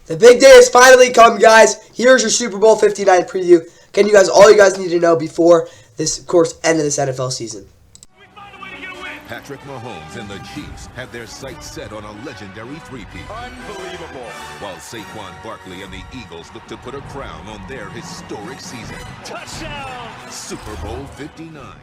The big day has finally come, guys. Here's your Super Bowl 59 preview. Again, you guys, all you guys need to know before this, of course, end of this NFL season. Patrick Mahomes and the Chiefs have their sights set on a legendary three-peat. Unbelievable. While Saquon Barkley and the Eagles look to put a crown on their historic season. Touchdown. Super Bowl 59.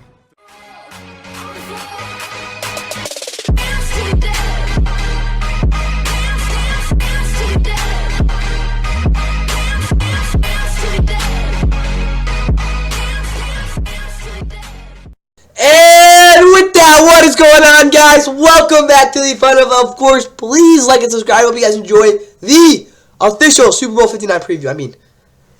And with that, what is going on, guys? Welcome back to the fun of course, please like and subscribe. I hope you guys enjoyed the official Super Bowl 59 preview. I mean,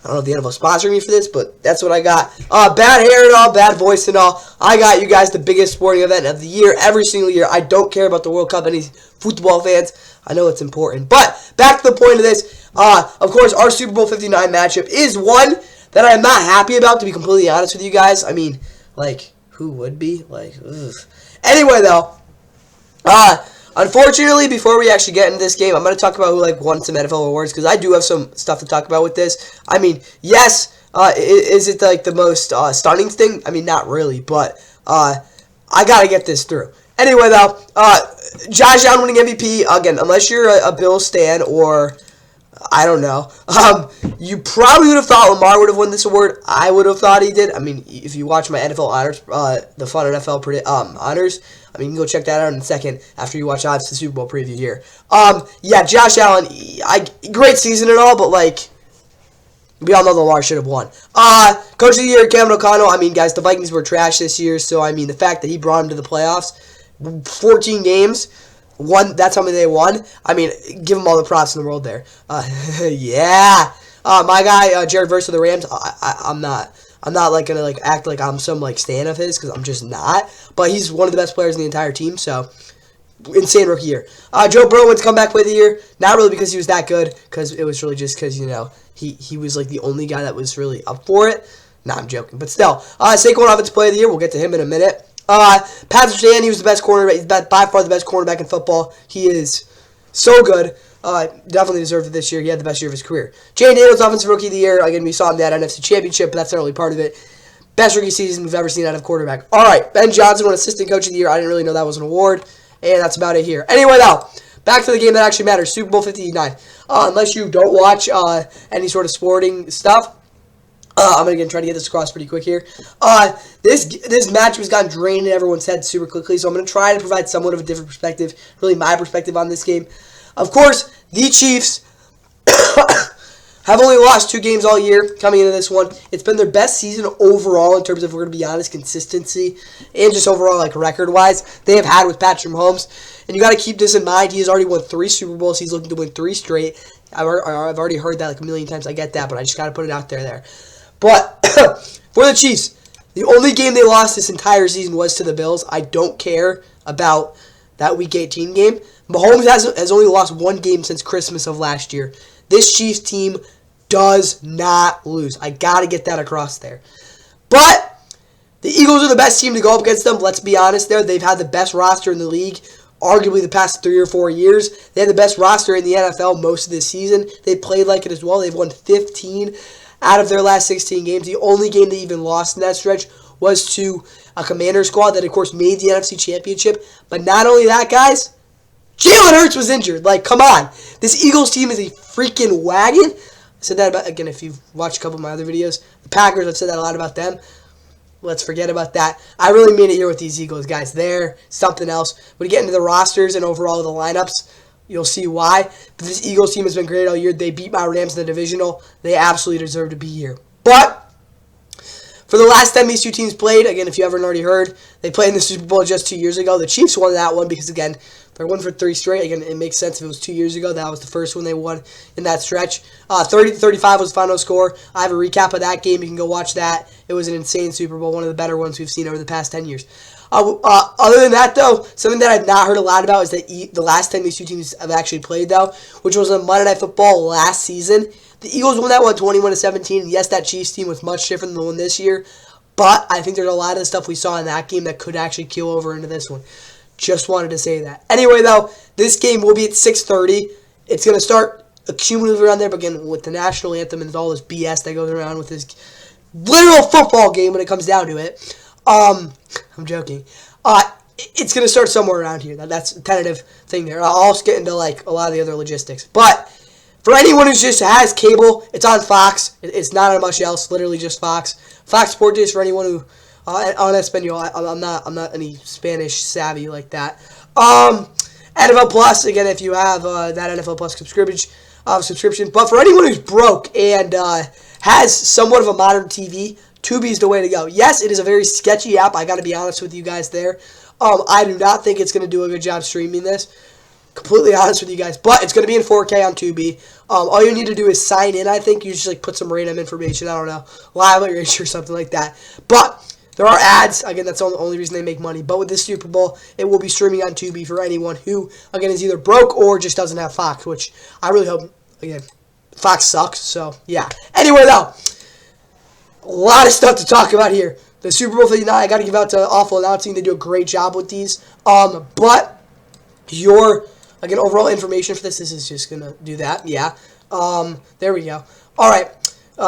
I don't know if the NFL is sponsoring me for this, but that's what I got. Bad hair and all, bad voice and all. I got you guys the biggest sporting event of the year, every single year. I don't care about the World Cup, any football fans. I know it's important. But back to the point of this. Of course, our Super Bowl 59 matchup is one that I'm not happy about, to be completely honest with you guys. I mean, like, who would be? Like, ugh. Anyway, though, unfortunately, before we actually get into this game, I'm going to talk about who won some NFL awards, because I do have some stuff to talk about with this. I mean, yes, is it the most stunning thing? I mean, not really, but I got to get this through. Anyway, though, Josh Allen winning MVP, again, unless you're a Bills stan or I don't know. You probably would have thought Lamar would have won this award. I would have thought he did. I mean, if you watch my NFL honors, the fun NFL honors, I mean, you can go check that out in a second after you watch the Super Bowl preview here. Yeah, Josh Allen, great season and all, but we all know Lamar should have won. Coach of the Year, Kevin O'Connell. I mean, guys, the Vikings were trash this year, so I mean, the fact that he brought them to the playoffs, 14 games. That's how many they won. I mean, give them all the props in the world there. Yeah. My guy, Jared Verse of the Rams, I'm not gonna act like I'm some stan of his, because I'm just not. But he's one of the best players in the entire team, so insane rookie year. Joe Burrow wins comeback play of the year. Not really because he was that good, because it was really just because, he was the only guy that was really up for it. Nah, I'm joking. But still, Saquon offensive play of the year. We'll get to him in a minute. Patrick Surtain, he was the best cornerback. He's by far the best cornerback in football. He is so good. Definitely deserved it this year. He had the best year of his career. Jay Daniels, offensive rookie of the year. Again, we saw him in that NFC Championship, but that's not really part of it. Best rookie season we've ever seen out of quarterback. All right, Ben Johnson won assistant coach of the year. I didn't really know that was an award, and that's about it here. Anyway, though, back to the game that actually matters, Super Bowl 59. Unless you don't watch any sort of sporting stuff, I'm going to try to get this across pretty quick here. This match has gotten drained in everyone's head super quickly, so I'm going to try to provide somewhat of a different perspective, really my perspective on this game. Of course, the Chiefs have only lost 2 games all year coming into this one. It's been their best season overall in terms of, we're going to be honest, consistency and just overall record-wise they have had with Patrick Mahomes. And you got to keep this in mind. He has already won 3 Super Bowls. He's looking to win 3 straight. I've already heard that a million times. I get that, but I just got to put it out there. But for the Chiefs, the only game they lost this entire season was to the Bills. I don't care about that Week 18 game. Mahomes has only lost 1 game since Christmas of last year. This Chiefs team does not lose. I got to get that across there. But the Eagles are the best team to go up against them. Let's be honest there. They've had the best roster in the league, arguably the past 3 or 4 years. They had the best roster in the NFL most of this season. They played like it as well. They've won 15 out of their last 16 games. The only game they even lost in that stretch was to a Commander squad that, of course, made the NFC Championship. But not only that, guys, Jalen Hurts was injured. Come on. This Eagles team is a freaking wagon. I said that about, again, if you've watched a couple of my other videos. The Packers, I've said that a lot about them. Let's forget about that. I really mean it here with these Eagles, guys. They're something else. When you get into the rosters and overall the lineups, you'll see why. But this Eagles team has been great all year. They beat my Rams in the divisional. They absolutely deserve to be here. But for the last time these two teams played, again, if you haven't already heard, they played in the Super Bowl just 2 years ago. The Chiefs won that one because, again, they're 1 for 3 straight. Again, it makes sense if it was 2 years ago. That was the first one they won in that stretch. 30-35 was the final score. I have a recap of that game. You can go watch that. It was an insane Super Bowl, one of the better ones we've seen over the past 10 years. Other than that, though, something that I've not heard a lot about is that the last time these two teams have actually played, though, which was on Monday Night Football last season. The Eagles won that one 21-17. Yes, that Chiefs team was much different than the one this year, but I think there's a lot of the stuff we saw in that game that could actually kill over into this one. Just wanted to say that. Anyway, though, this game will be at 6:30. It's going to start cumulative around there, but again, with the national anthem and all this BS that goes around with this literal football game when it comes down to it, I'm joking. It's going to start somewhere around here. That's a tentative thing there. I'll also get into like a lot of the other logistics. But for anyone who just has cable, it's on Fox. It's not on much else. Literally just Fox. Fox Sports Days for anyone who on Espanol. I'm not any Spanish savvy like that. NFL Plus again if you have that NFL Plus subscription. But for anyone who's broke and has somewhat of a modern TV, Tubi's the way to go. Yes, it is a very sketchy app. I got to be honest with you guys there. I do not think it's going to do a good job streaming this. Completely honest with you guys. But it's going to be in 4K on Tubi. All you need to do is sign in, I think. You just like put some random information, I don't know, live at your age or something like that. But there are ads. Again, that's the only reason they make money. But with this Super Bowl, it will be streaming on Tubi for anyone who, again, is either broke or just doesn't have Fox, which I really hope, again, Fox sucks. So, yeah. Anyway, though, a lot of stuff to talk about here. The Super Bowl 59, I got to give out to Awful Announcing. They do a great job with these. But your, again, overall information for this is just going to do that. Yeah. There we go. All right.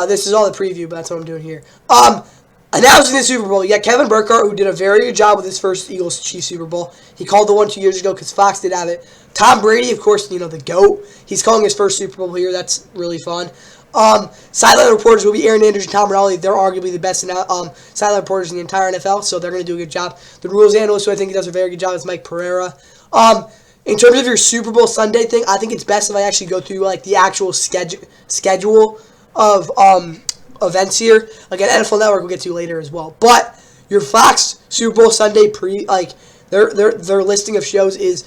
This is all the preview, but that's what I'm doing here. Announcing the Super Bowl, you got Kevin Burkhardt, who did a very good job with his first Eagles-Chiefs Super Bowl. He called the one 2 years ago because Fox did have it. Tom Brady, of course, the GOAT. He's calling his first Super Bowl here. That's really fun. Sideline reporters will be Aaron Andrews and Tom Rinaldi. They're arguably the best sideline reporters in the entire NFL, so they're going to do a good job. The rules analyst, who I think does a very good job, is Mike Pereira. In terms of your Super Bowl Sunday thing, I think it's best if I actually go through like the actual schedule of events here. Again, NFL Network we'll get to later as well. But your Fox Super Bowl Sunday their listing of shows is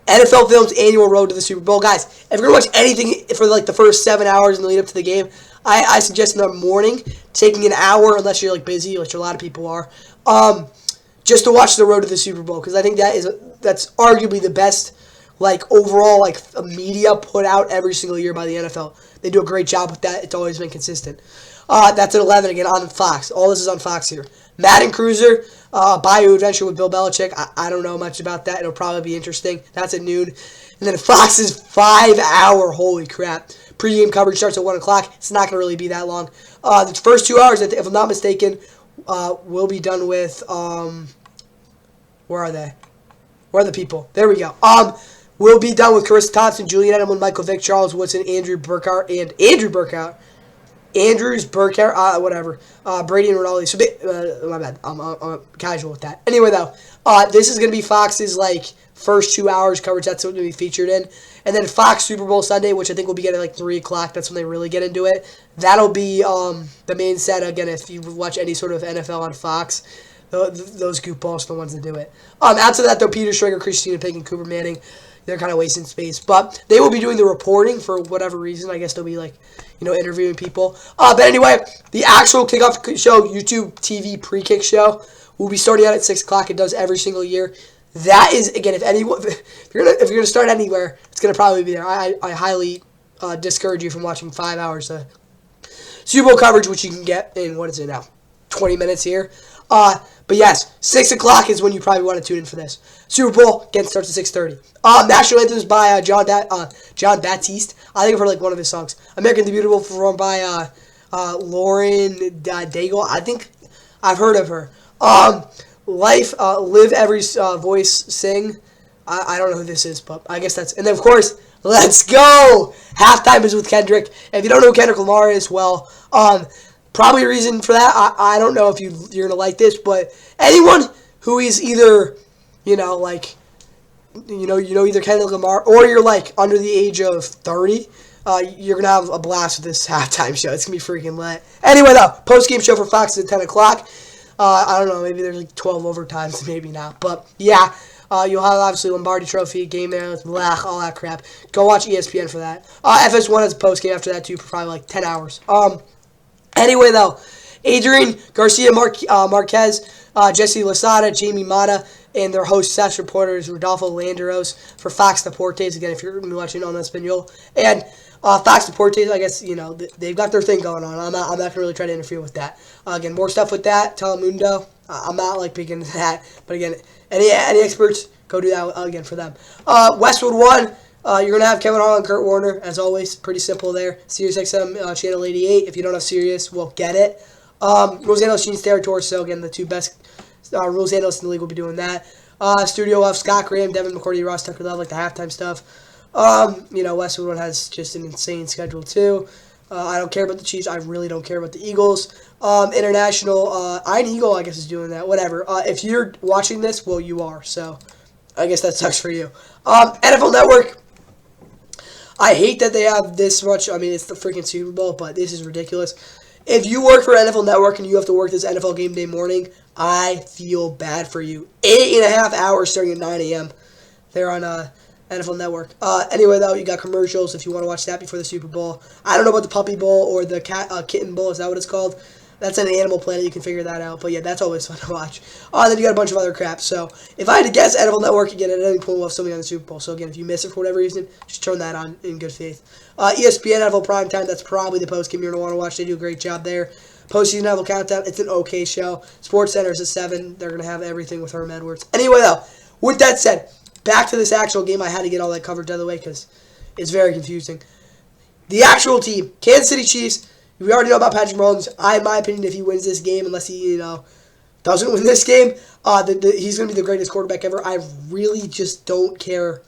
NFL Films Annual Road to the Super Bowl. Guys, if you're going to watch anything for like the first 7 hours in the lead up to the game, I suggest in the morning, taking an hour, unless you're like busy, which a lot of people are, just to watch the Road to the Super Bowl, because I think that's arguably the best like overall like media put out every single year by the NFL. They do a great job with that. It's always been consistent. That's at 11 again on Fox. All this is on Fox here. Madden Cruiser, Bayou Adventure with Bill Belichick. I don't know much about that. It'll probably be interesting. That's at noon. And then Fox's 5 hour, holy crap, pregame coverage starts at 1 o'clock. It's not going to really be that long. The first 2 hours, if I'm not mistaken, will be done with, where are they? Where are the people? There we go. We'll be done with Carissa Thompson, Julian Edelman, Michael Vick, Charles Woodson, Andrews Burkhardt, whatever. Brady and Rinaldi. So, my bad. I'm casual with that. Anyway, though, this is going to be Fox's, like, first 2 hours coverage. That's what will be featured in. And then Fox Super Bowl Sunday, which I think will be getting, like, 3 o'clock. That's when they really get into it. That'll be the main set. Again, if you watch any sort of NFL on Fox, those goofballs are the ones that do it. Outside of that, though, Peter Schrager, Christina Pink, and Cooper Manning, they're kind of wasting space. But they will be doing the reporting for whatever reason. I guess they'll be, like, interviewing people. But anyway, the actual kickoff show, YouTube TV pre-kick show, will be starting out at 6 o'clock. It does every single year. That is, again, if you're gonna start anywhere, it's gonna probably be there. I highly discourage you from watching 5 hours of Super Bowl coverage, which you can get in, what is it now, 20 minutes here. But yes, 6 o'clock is when you probably want to tune in for this. Super Bowl, again, starts at 6:30. National Anthem is by John Baptiste. I think I've heard like one of his songs. American the Beautiful, performed by Lauren Daigle. I think I've heard of her. Life, Live Every Voice Sing. I don't know who this is, but I guess that's... And then, of course, let's go! Halftime is with Kendrick. If you don't know who Kendrick Lamar is, well... probably a reason for that. I don't know if you're going to like this, but anyone who is either, either Kendrick Lamar or you're, like, under the age of 30, you're going to have a blast with this halftime show. It's going to be freaking lit. Anyway, though, post-game show for Fox is at 10 o'clock. I don't know, maybe there's, like, 12 overtimes, maybe not. But, yeah, you'll have, obviously, Lombardi Trophy, game there, all that crap. Go watch ESPN for that. FS1 has a post-game after that, too, for probably, like, 10 hours. Anyway, though, Adrian Garcia Marquez, Jesse Losada, Jamie Mata, and their host, / reporters, Rodolfo Landeros for Fox Deportes. Again, if you're going to be watching on Espanol. And Fox Deportes, I guess, they've got their thing going on. I'm not going to really try to interfere with that. Again, more stuff with that. Telemundo. I'm not, like, big into that. But, again, any experts, go do that, again, for them. Westwood 1. You're going to have Kevin Hall and Kurt Warner, as always. Pretty simple there. Sirius XM Channel 88. If you don't have Sirius, well, get it. Rules Analyst Gene Steratore, so again, the two best rules analysts in the league will be doing that. Studio of Scott Graham, Devin McCourty, Ross Tucker Love, like the halftime stuff. Westwood has just an insane schedule, too. I don't care about the Chiefs. I really don't care about the Eagles. International, Iron Eagle, I guess, is doing that. Whatever. If you're watching this, well, you are. So, I guess that sucks for you. NFL Network. I hate that they have this much. I mean, it's the freaking Super Bowl, but this is ridiculous. If you work for NFL Network and you have to work this NFL Game Day morning, I feel bad for you. 8.5 hours starting at 9 a.m. They're on NFL Network. Anyway, though, you got commercials if you want to watch that before the Super Bowl. I don't know about the Puppy Bowl or the Kitten Bowl. Is that what it's called? That's an Animal Planet. You can figure that out. But, yeah, that's always fun to watch. Then you got a bunch of other crap. So, if I had to guess, NFL Network, again, at any point we'll have something on the Super Bowl. So, again, if you miss it for whatever reason, just turn that on in good faith. ESPN NFL Primetime, that's probably the post-game you're going to want to watch. They do a great job there. Postseason NFL Countdown, it's an okay show. Sports Center is at 7. They're going to have everything with Herm Edwards. Anyway, though, with that said, back to this actual game. I had to get all that covered out of the way because it's very confusing. The actual team, Kansas City Chiefs. We already know about Patrick Mahomes. In my opinion, if he wins this game, unless he, doesn't win this game, he's going to be the greatest quarterback ever. I really just don't care,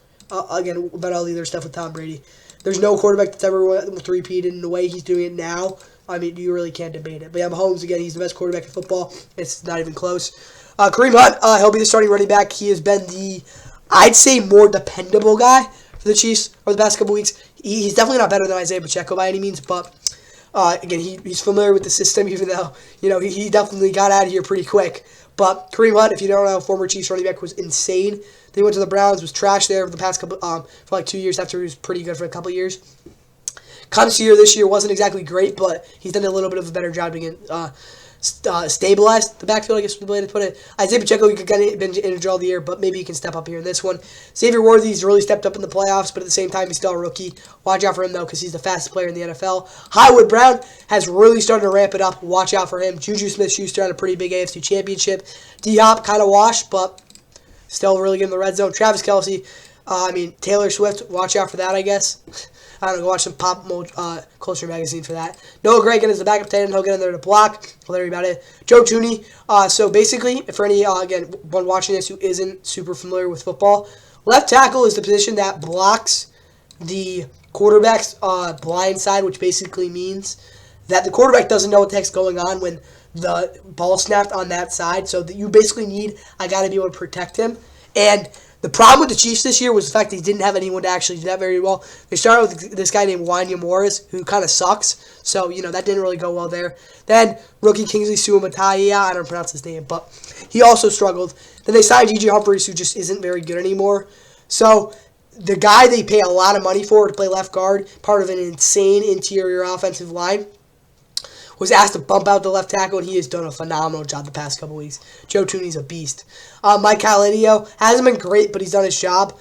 again, about all the other stuff with Tom Brady. There's no quarterback that's ever three-peated in the way he's doing it now. I mean, you really can't debate it. But yeah, Mahomes, again, he's the best quarterback in football. It's not even close. Kareem Hunt, he'll be the starting running back. He has been I'd say, more dependable guy for the Chiefs over the past couple weeks. He's definitely not better than Isaiah Pacheco by any means, but again, he's familiar with the system, even though, he definitely got out of here pretty quick. But Kareem Hunt, if you don't know, former Chiefs running back, was insane. Then he went to the Browns, was trash there for the past couple, for like 2 years after he was pretty good for a couple years. Comes here this year, wasn't exactly great, but he's done a little bit of a better job being stabilized the backfield, I guess would be the way to put it. Isaiah Pacheco, he could get injured all the year, but maybe he can step up here in this one. Xavier Worthy's really stepped up in the playoffs, but at the same time, he's still a rookie. Watch out for him, though, because he's the fastest player in the NFL. Highwood Brown has really started to ramp it up. Watch out for him. Juju Smith-Schuster had a pretty big AFC championship. D-Hop kind of washed, but still really good in the red zone. Travis Kelce, Taylor Swift, watch out for that, I guess. I don't know, go watch some Pop Culture Magazine for that. Noah Gregg is the backup tight end. He'll get in there to block. I'll let you about it. Joe Tooney. So basically, for any, one watching this who isn't super familiar with football, left tackle is the position that blocks the quarterback's blind side, which basically means that the quarterback doesn't know what the heck's going on when the ball snapped on that side. So that you basically need a guy to be able to protect him. And the problem with the Chiefs this year was the fact they didn't have anyone to actually do that very well. They started with this guy named Wanya Morris, who kind of sucks. So, that didn't really go well there. Then, rookie Kingsley Suamataia, I don't pronounce his name, but he also struggled. Then they signed G.J. Humphries, who just isn't very good anymore. So, the guy they pay a lot of money for to play left guard, part of an insane interior offensive line, was asked to bump out the left tackle, and he has done a phenomenal job the past couple weeks. Joe Tooney's a beast. Mike Calidio hasn't been great, but he's done his job.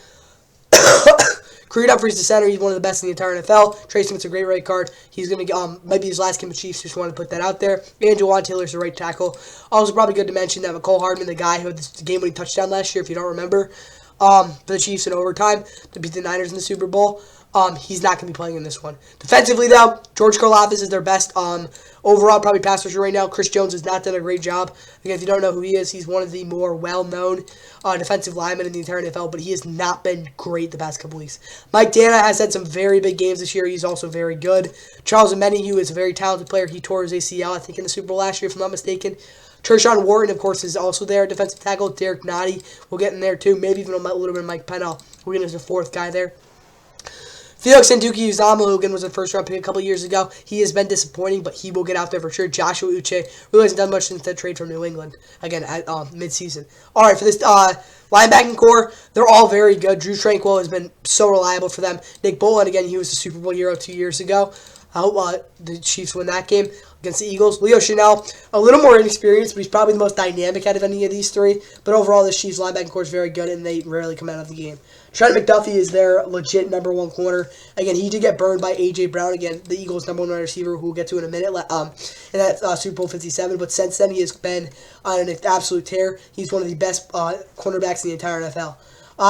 Creed Humphries, the center, he's one of the best in the entire NFL. Trey Smith's a great right guard. He's going to might be his last game with Chiefs. Just wanted to put that out there. And Jawan Taylor's the right tackle. Also, probably good to mention that McCole Hardman, the guy who had the game-winning touchdown last year, if you don't remember, for the Chiefs in overtime to beat the Niners in the Super Bowl. He's not going to be playing in this one. Defensively, though, George Karlaftis is their best overall probably pass rusher right now. Chris Jones has not done a great job. Again, if you don't know who he is, he's one of the more well-known defensive linemen in the entire NFL, but he has not been great the past couple weeks. Mike Dana has had some very big games this year. He's also very good. Charles Omenihu is a very talented player. He tore his ACL, I think, in the Super Bowl last year, if I'm not mistaken. Tershawn Wharton, of course, is also there, defensive tackle. Derek Nottie will get in there, too. Maybe even a little bit of Mike Pennell. We're going to the fourth guy there. Felix Nduki-Uzomah, who again was a first-round pick a couple years ago. He has been disappointing, but he will get out there for sure. Joshua Uche really hasn't done much since that trade from New England, again, at midseason. All right, for this linebacking core, they're all very good. Drew Tranquill has been so reliable for them. Nick Bolton, again, he was a Super Bowl hero 2 years ago. I hope the Chiefs win that game against the Eagles. Leo Chanel, a little more inexperienced, but he's probably the most dynamic out of any of these three. But overall, the Chiefs linebacking core is very good, and they rarely come out of the game. Trent McDuffie is their legit number one corner. Again, he did get burned by A.J. Brown, again, the Eagles' number one wide receiver, who we'll get to in a minute, in that Super Bowl 57. But since then, he has been on an absolute tear. He's one of the best cornerbacks in the entire NFL.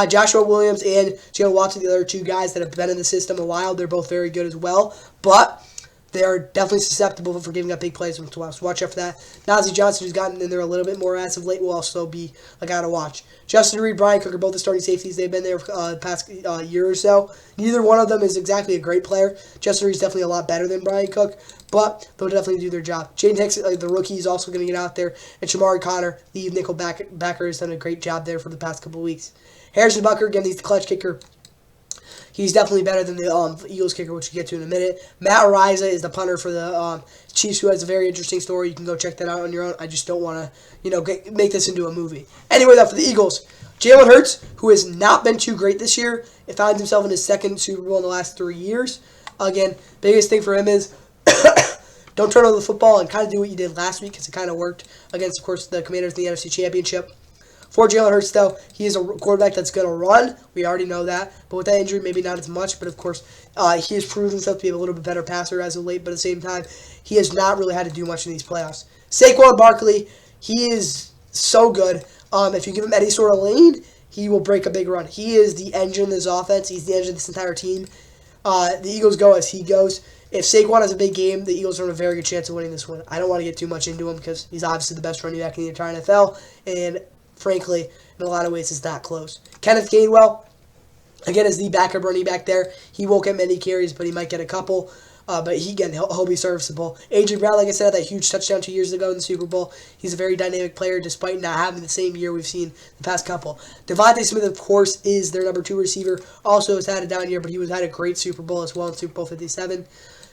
Joshua Williams and Jalen Watson, the other two guys that have been in the system a while, they're both very good as well. But they are definitely susceptible for giving up big plays once in a while. So watch out for that. Nazeeh Johnson, who's gotten in there a little bit more as of late, will also be a guy to watch. Justin Reed, Brian Cook are both the starting safeties. They've been there for the past year or so. Neither one of them is exactly a great player. Justin Reed's definitely a lot better than Brian Cook, but they'll definitely do their job. Jaden Hicks, the rookie, is also going to get out there. And Shamari Connor, the nickel backer, has done a great job there for the past couple of weeks. Harrison Butker, again, he's the clutch kicker. He's definitely better than the Eagles kicker, which we'll get to in a minute. Matt Araiza is the punter for the Chiefs, who has a very interesting story. You can go check that out on your own. I just don't want to, make this into a movie. Anyway, though, for the Eagles, Jalen Hurts, who has not been too great this year, finds himself in his second Super Bowl in the last 3 years. Again, biggest thing for him is don't turn over the football and kind of do what you did last week, because it kind of worked against, of course, the Commanders in the NFC Championship. For Jalen Hurts, though, he is a quarterback that's going to run. We already know that. But with that injury, maybe not as much. But, of course, he has proven himself to be a little bit better passer as of late. But at the same time, he has not really had to do much in these playoffs. Saquon Barkley, he is so good. If you give him any sort of lane, he will break a big run. He is the engine of this offense. He's the engine of this entire team. The Eagles go as he goes. If Saquon has a big game, the Eagles are in a very good chance of winning this one. I don't want to get too much into him because he's obviously the best running back in the entire NFL. And frankly, in a lot of ways, it's that close. Kenneth Gainwell, again, is the backup running back there. He won't get many carries, but he might get a couple. But he'll be serviceable. A.J. Brown, like I said, had that huge touchdown 2 years ago in the Super Bowl. He's a very dynamic player, despite not having the same year we've seen the past couple. Devontae Smith, of course, is their number 2 receiver. Also has had a down year, but he had a great Super Bowl as well in Super Bowl 57.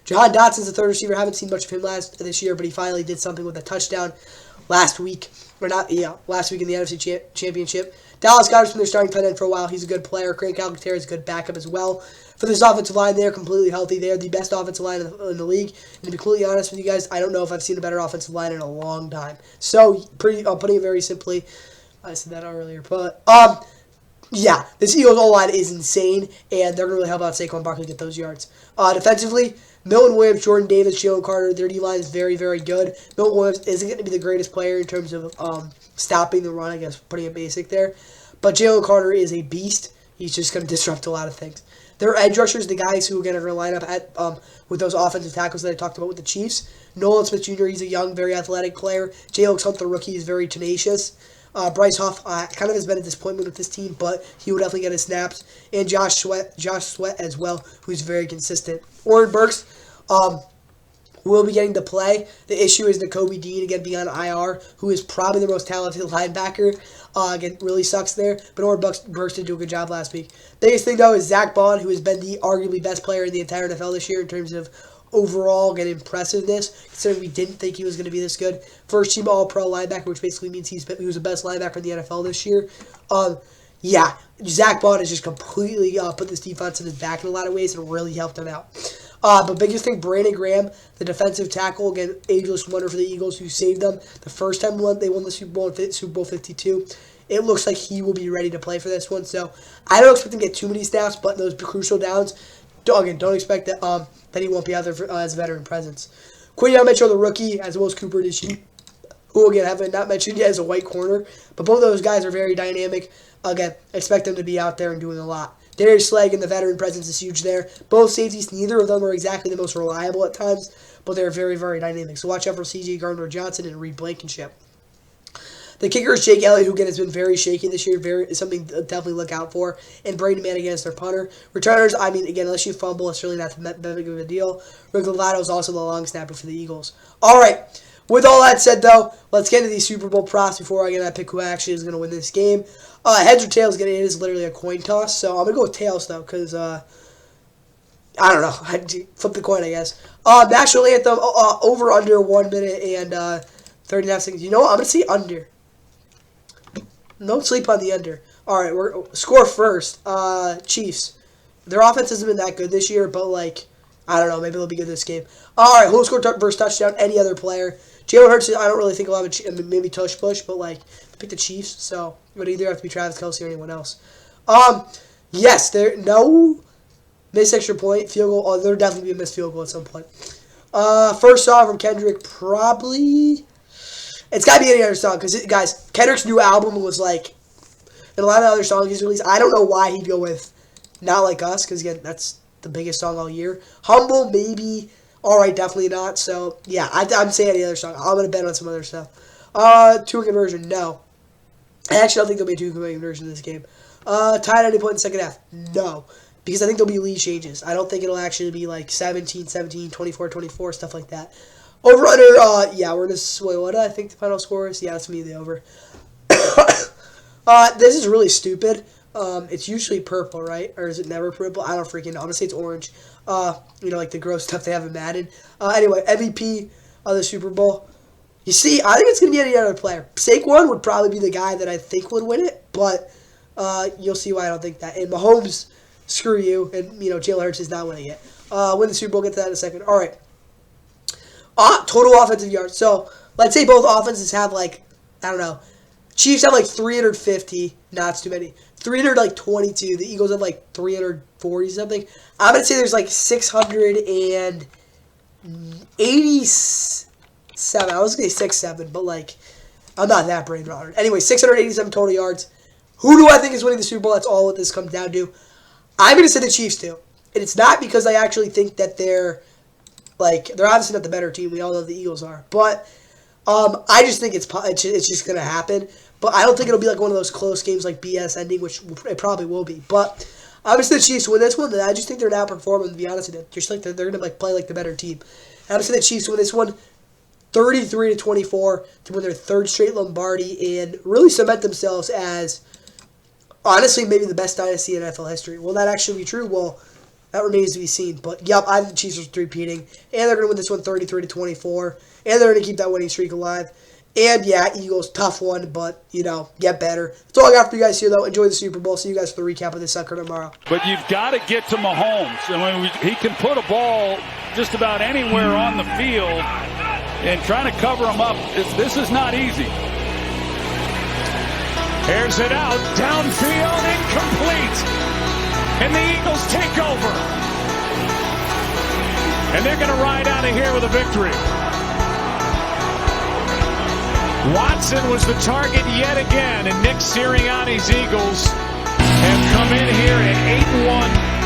Jahan Dotson's the third receiver. I haven't seen much of him this year, but he finally did something with a touchdown last week in the NFC Championship. Dallas Goedert's been their starting tight end for a while. He's a good player. Craig Alcantara is a good backup as well. For this offensive line, they're completely healthy. They're the best offensive line in the league. And to be completely honest with you guys, I don't know if I've seen a better offensive line in a long time. So, putting it very simply, I said that earlier, but yeah, this Eagles O-line is insane, and they're going to really help out Saquon Barkley get those yards. Defensively, Milton Williams, Jordan Davis, Jalen Carter, their D-line is very, very good. Milton Williams isn't going to be the greatest player in terms of stopping the run, I guess, putting it basic there. But Jalen Carter is a beast. He's just going to disrupt a lot of things. Their edge rushers, the guys who are going to line up with those offensive tackles that I talked about with the Chiefs. Nolan Smith Jr., he's a young, very athletic player. Jalen Hunt, the rookie, is very tenacious. Bryce Huff kind of has been a disappointment with this team, but he will definitely get his snaps. And Josh Sweat as well, who's very consistent. Oren Burks will be getting to play. The issue is the Kobe Dean, again, being on IR, who is probably the most talented linebacker. Again, really sucks there, but Oren Burks did do a good job last week. Biggest thing, though, is Zach Bond, who has been the arguably best player in the entire NFL this year in terms of overall impressiveness, considering we didn't think he was going to be this good. First team All-Pro linebacker, which basically means he was the best linebacker in the NFL this year. Yeah, Zach Bond has just completely put this defense in his back in a lot of ways and really helped him out. But biggest thing, Brandon Graham, the defensive tackle, again, ageless wonder for the Eagles, who saved them the first time they won the Super Bowl in Super Bowl 52. It looks like he will be ready to play for this one. So I don't expect him to get too many snaps, but in those crucial downs, don't expect that he won't be out there as a veteran presence. Quinyon Mitchell, the rookie, as well as Cooper DeJean, who again haven't not mentioned yet as a white corner, but both of those guys are very dynamic. Again, expect them to be out there and doing a lot. Darius Slay and the veteran presence is huge there. Both safeties, neither of them are exactly the most reliable at times, but they're very, very dynamic. So watch out for C.J. Gardner-Johnson and Reed Blankenship. The kicker is Jake Elliott, who again has been very shaky this year. Something to definitely look out for. And Brady Manning is their punter. Returners, I mean, again, unless you fumble, it's really not that big of a deal. Rick Lovato is also the long snapper for the Eagles. All right. With all that said, though, let's get into these Super Bowl props before I pick who actually is going to win this game. Heads or tails, it is literally a coin toss. So I'm going to go with tails, though, because, I don't know. I'd flip the coin, I guess. National Anthem, over under 1 minute and 39 seconds. You know what? I'm going to say under. No sleep on the under. All right, we're score first. Chiefs. Their offense hasn't been that good this year, but, I don't know. Maybe they'll be good this game. All right, who'll score first touchdown? Any other player. Jalen Hurts, I don't really think he'll have maybe tush push, but, pick the Chiefs, so it would either have to be Travis Kelce or anyone else. Yes, no missed extra point, field goal. Oh, there'll definitely be a missed field goal at some point. First song from Kendrick, probably. It's got to be any other song, because, guys, Kendrick's new album was, and a lot of the other songs he's released. I don't know why he'd go with Not Like Us, because, again, that's the biggest song all year. Humble, maybe. Alright, definitely not. So, yeah, I'm saying any other song. I'm going to bet on some other stuff. Two-point conversion, no. I actually don't think there'll be a two-point conversion in this game. Tied at any point in the second half, no. Because I think there'll be lead changes. I don't think it'll actually be like 17-17, 24-24, stuff like that. Over-under, yeah, we're going to... Wait, what do I think the final score is? Yeah, that's me, the over. This is really stupid. It's usually purple, right? Or is it never purple? I don't freaking know. I'm going to say it's orange. You know, like the gross stuff they have in Madden. Anyway, MVP of the Super Bowl. You see, I think it's going to be any other player. Saquon would probably be the guy that I think would win it, but you'll see why I don't think that. And Mahomes, screw you. And, you know, Jalen Hurts is not winning it. Win the Super Bowl, get to that in a second. All right. Total offensive yards. So, let's say both offenses have, like, I don't know. Chiefs have, like, 350. Nah, it's too many. 322. The Eagles have, like, 340-something. I'm going to say there's, like, 687. I was going to say 6-7, but, like, I'm not that brain rotted. Anyway, 687 total yards. Who do I think is winning the Super Bowl? That's all what this comes down to. I'm going to say the Chiefs, too. And it's not because I actually think that they're obviously not the better team. We all know the Eagles are. But I just think it's just going to happen. But I don't think it'll be like one of those close games like BS ending, which it probably will be. But obviously the Chiefs win this one. I just think they're now performing, to be honest with you. Just like they're going to like play like the better team. And obviously the Chiefs win this one 33-24 to win their third straight Lombardi and really cement themselves as, honestly, maybe the best dynasty in NFL history. Will that actually be true? Well, that remains to be seen. But, yep, I think the Chiefs are three-peating. And they're going to win this one 33-24. And they're going to keep that winning streak alive. And, yeah, Eagles, tough one, but, you know, get better. That's all I got for you guys here, though. Enjoy the Super Bowl. See you guys for the recap of this sucker tomorrow. But you've got to get to Mahomes. I mean, he can put a ball just about anywhere on the field, and trying to cover him up, this is not easy. Airs it out, downfield, incomplete. And the Eagles take over. And they're going to ride out of here with a victory. Watson was the target yet again, and Nick Sirianni's Eagles have come in here at 8-1.